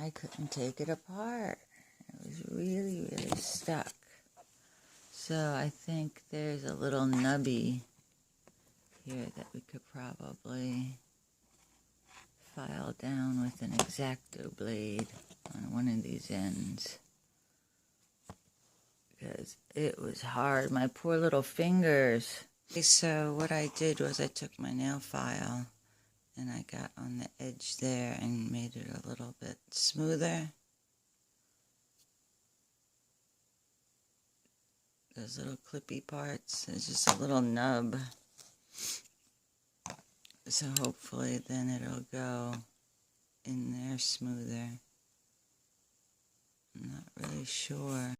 I couldn't take it apart. It was really, really stuck. So I think there's a little nubby here that we could probably file down with an X-Acto blade on one of these ends. Because it was hard, my poor little fingers. Okay, so what I did was I took my nail file and I got on the edge there and made it a little bit smoother. Those little clippy parts, there's just a little nub. So hopefully then it'll go in there smoother. I'm not really sure.